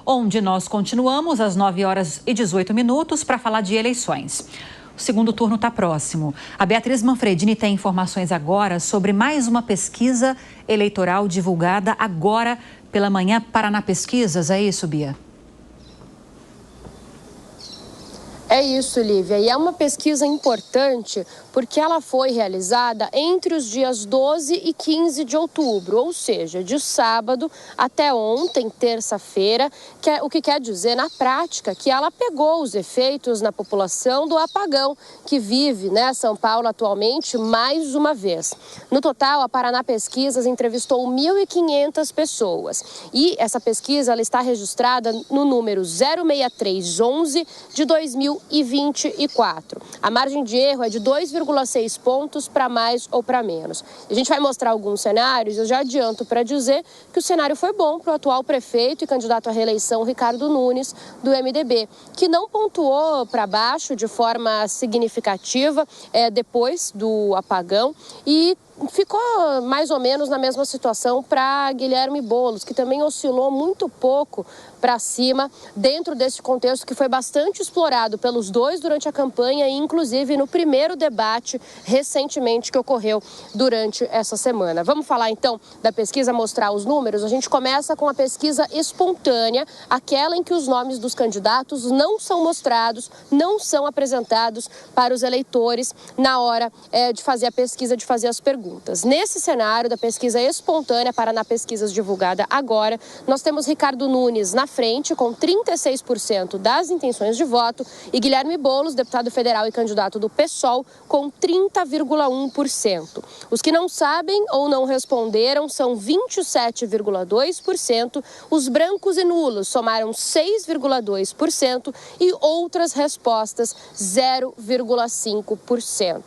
onde nós continuamos às 9h18 para falar de eleições. O segundo turno está próximo. A Beatriz Manfredini tem informações agora sobre mais uma pesquisa eleitoral divulgada agora pela manhã. Paraná Pesquisas, é isso, Bia? É isso, Lívia, e é uma pesquisa importante porque ela foi realizada entre os dias 12 e 15 de outubro, ou seja, de sábado até ontem, terça-feira, o que quer dizer, na prática, que ela pegou os efeitos na população do apagão que vive, São Paulo atualmente, mais uma vez. No total, a Paraná Pesquisas entrevistou 1.500 pessoas e essa pesquisa ela está registrada no número 06311 de 2024. A margem de erro é de 2,6 pontos para mais ou para menos. A gente vai mostrar alguns cenários, eu já adianto para dizer que o cenário foi bom para o atual prefeito e candidato à reeleição Ricardo Nunes, do MDB, que não pontuou para baixo de forma significativa depois do apagão e ficou mais ou menos na mesma situação para Guilherme Boulos, que também oscilou muito pouco para cima dentro desse contexto que foi bastante explorado pelos dois durante a campanha e inclusive no primeiro debate recentemente que ocorreu durante essa semana. Vamos falar então da pesquisa, mostrar os números? A gente começa com a pesquisa espontânea, aquela em que os nomes dos candidatos não são mostrados, não são apresentados para os eleitores na hora de fazer a pesquisa, de fazer as perguntas. Nesse cenário da pesquisa espontânea, Paraná Pesquisas divulgada agora, nós temos Ricardo Nunes na frente com 36% das intenções de voto e Guilherme Boulos, deputado federal e candidato do PSOL, com 30,1%. Os que não sabem ou não responderam são 27,2%, os brancos e nulos somaram 6,2% e outras respostas 0,5%.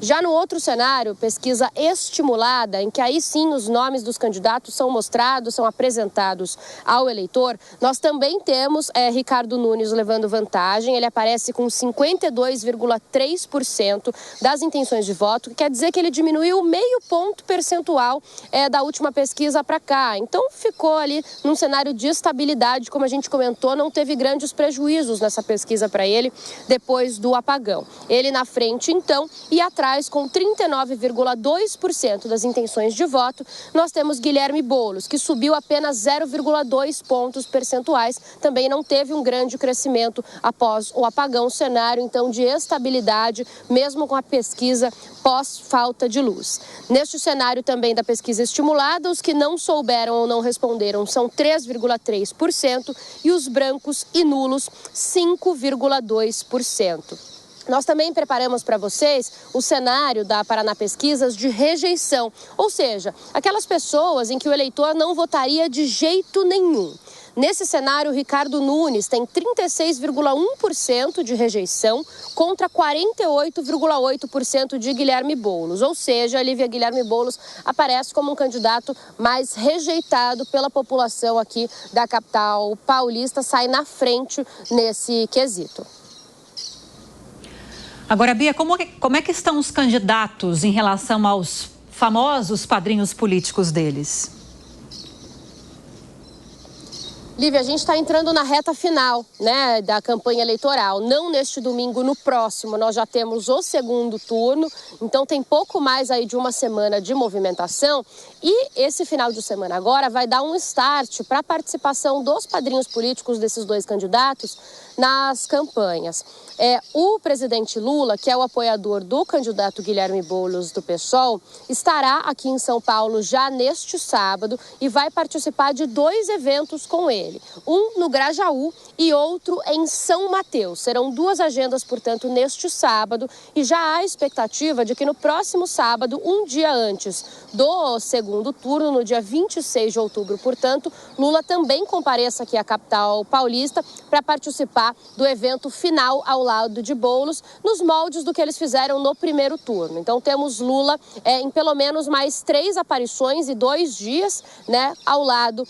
Já no outro cenário, pesquisa estimulada, em que aí sim os nomes dos candidatos são mostrados, são apresentados ao eleitor, nós também temos Ricardo Nunes levando vantagem. Ele aparece com 52,3% das intenções de voto, que quer dizer que ele diminuiu meio ponto percentual da última pesquisa para cá. Então ficou ali num cenário de estabilidade, como a gente comentou, não teve grandes prejuízos nessa pesquisa para ele depois do apagão. Ele na frente então e atrás com 39,2% das intenções de voto, nós temos Guilherme Boulos, que subiu apenas 0,2 pontos percentuais, também não teve um grande crescimento após o apagão, cenário então de estabilidade, mesmo com a pesquisa pós-falta de luz. Neste cenário também da pesquisa estimulada, os que não souberam ou não responderam são 3,3% e os brancos e nulos 5,2%. Nós também preparamos para vocês o cenário da Paraná Pesquisas de rejeição, ou seja, aquelas pessoas em que o eleitor não votaria de jeito nenhum. Nesse cenário, Ricardo Nunes tem 36,1% de rejeição contra 48,8% de Guilherme Boulos. Ou seja, a Lívia, Guilherme Boulos aparece como um candidato mais rejeitado pela população aqui da capital paulista, sai na frente nesse quesito. Agora, Bia, como é que estão os candidatos em relação aos famosos padrinhos políticos deles? Lívia, a gente está entrando na reta final, da campanha eleitoral. Não neste domingo, no próximo, nós já temos o segundo turno. Então tem pouco mais aí de uma semana de movimentação. E esse final de semana agora vai dar um start para a participação dos padrinhos políticos desses dois candidatos nas campanhas. O presidente Lula, que é o apoiador do candidato Guilherme Boulos do PSOL, estará aqui em São Paulo já neste sábado e vai participar de dois eventos com ele. Um no Grajaú e outro em São Mateus. Serão duas agendas, portanto, neste sábado e já há expectativa de que no próximo sábado, um dia antes do segundo turno, no dia 26 de outubro, portanto, Lula também compareça aqui à capital paulista para participar do evento final ao lado de Boulos, nos moldes do que eles fizeram no primeiro turno. Então temos Lula em pelo menos mais 3 aparições e 2 dias, ao lado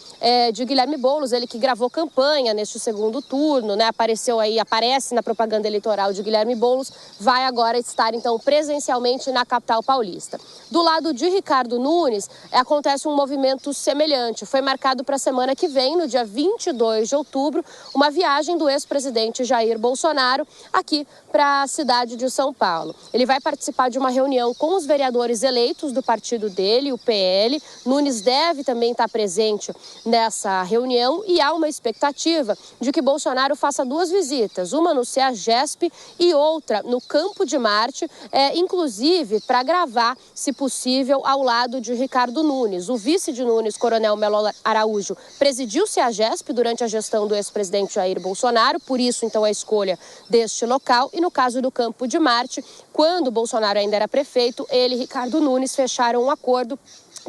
de Guilherme Boulos, ele que gravou campanha neste segundo turno, né? Aparece na propaganda eleitoral de Guilherme Boulos, vai agora estar, então, presencialmente na capital paulista. Do lado de Ricardo Nunes, acontece um movimento semelhante. Foi marcado para a semana que vem, no dia 22 de outubro, uma viagem do ex-presidente Jair Bolsonaro aqui para a cidade de São Paulo. Ele vai participar de uma reunião com os vereadores eleitos do partido dele, o PL. Nunes deve também estar presente nessa reunião e há uma expectativa de que Bolsonaro faça 2 visitas, uma no CEAGESP e outra no Campo de Marte, inclusive para gravar, se possível, ao lado de Ricardo Nunes. O vice de Nunes, Coronel Melo Araújo, presidiu o CEAGESP durante a gestão do ex-presidente Jair Bolsonaro, por isso, então, a escolha deste local. E no caso do Campo de Marte, quando Bolsonaro ainda era prefeito, ele e Ricardo Nunes fecharam um acordo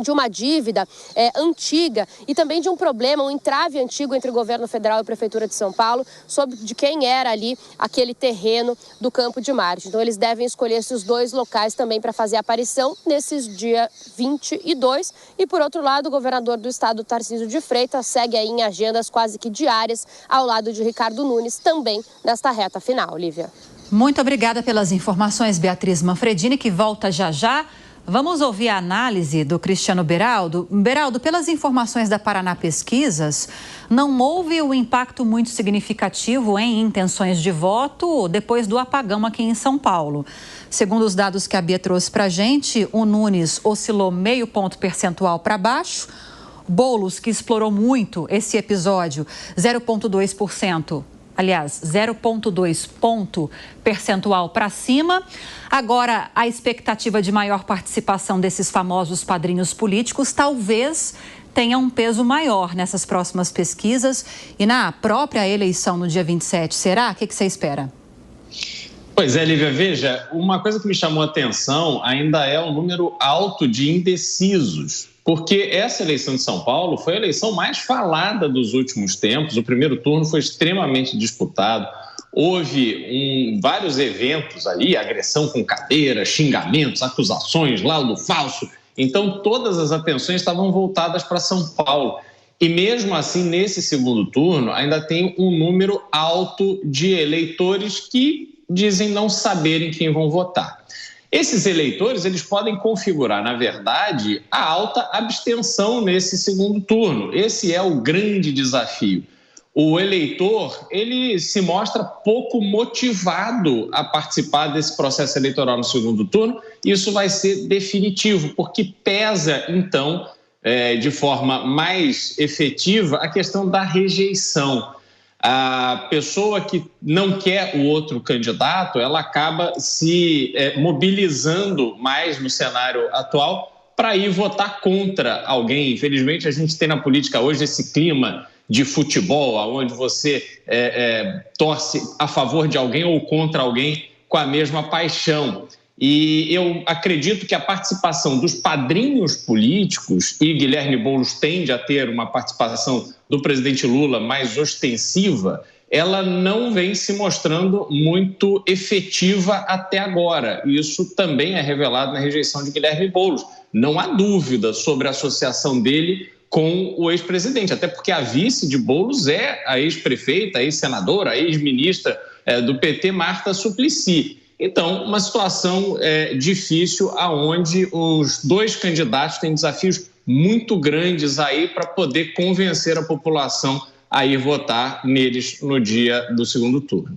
de uma dívida antiga e também de um problema, um entrave antigo entre o governo federal e a Prefeitura de São Paulo sobre de quem era ali aquele terreno do Campo de Marte. Então eles devem escolher esses 2 locais também para fazer aparição nesses dia 22. E por outro lado, o governador do estado, Tarcísio de Freitas, segue aí em agendas quase que diárias ao lado de Ricardo Nunes, também nesta reta final. Lívia. Muito obrigada pelas informações, Beatriz Manfredini, que volta já já. Vamos ouvir a análise do Cristiano Beraldo. Beraldo, pelas informações da Paraná Pesquisas, não houve um impacto muito significativo em intenções de voto depois do apagão aqui em São Paulo. Segundo os dados que a Bia trouxe para a gente, o Nunes oscilou meio ponto percentual para baixo. Boulos, que explorou muito esse episódio, 0,2%. Aliás, 0,2 ponto percentual para cima. Agora, a expectativa de maior participação desses famosos padrinhos políticos talvez tenha um peso maior nessas próximas pesquisas e na própria eleição no dia 27. Será? O que você espera? Pois é, Lívia, veja, uma coisa que me chamou a atenção ainda é o número alto de indecisos. Porque essa eleição de São Paulo foi a eleição mais falada dos últimos tempos. O primeiro turno foi extremamente disputado. Houve vários eventos ali, agressão com cadeira, xingamentos, acusações, laudo falso. Então, todas as atenções estavam voltadas para São Paulo. E mesmo assim, nesse segundo turno, ainda tem um número alto de eleitores que dizem não saberem quem vão votar. Esses eleitores, eles podem configurar, na verdade, a alta abstenção nesse segundo turno. Esse é o grande desafio. O eleitor, ele se mostra pouco motivado a participar desse processo eleitoral no segundo turno. Isso vai ser definitivo, porque pesa, então, de forma mais efetiva, a questão da rejeição. A pessoa que não quer o outro candidato, ela acaba se mobilizando mais no cenário atual para ir votar contra alguém. Infelizmente, a gente tem na política hoje esse clima de futebol, onde você torce a favor de alguém ou contra alguém com a mesma paixão. E eu acredito que a participação dos padrinhos políticos, e Guilherme Boulos tende a ter uma participação do presidente Lula mais ostensiva, ela não vem se mostrando muito efetiva até agora. Isso também é revelado na rejeição de Guilherme Boulos. Não há dúvida sobre a associação dele com o ex-presidente, até porque a vice de Boulos é a ex-prefeita, a ex-senadora, a ex-ministra do PT, Marta Suplicy. Então, uma situação difícil, onde os 2 candidatos têm desafios muito grandes aí para poder convencer a população a ir votar neles no dia do segundo turno.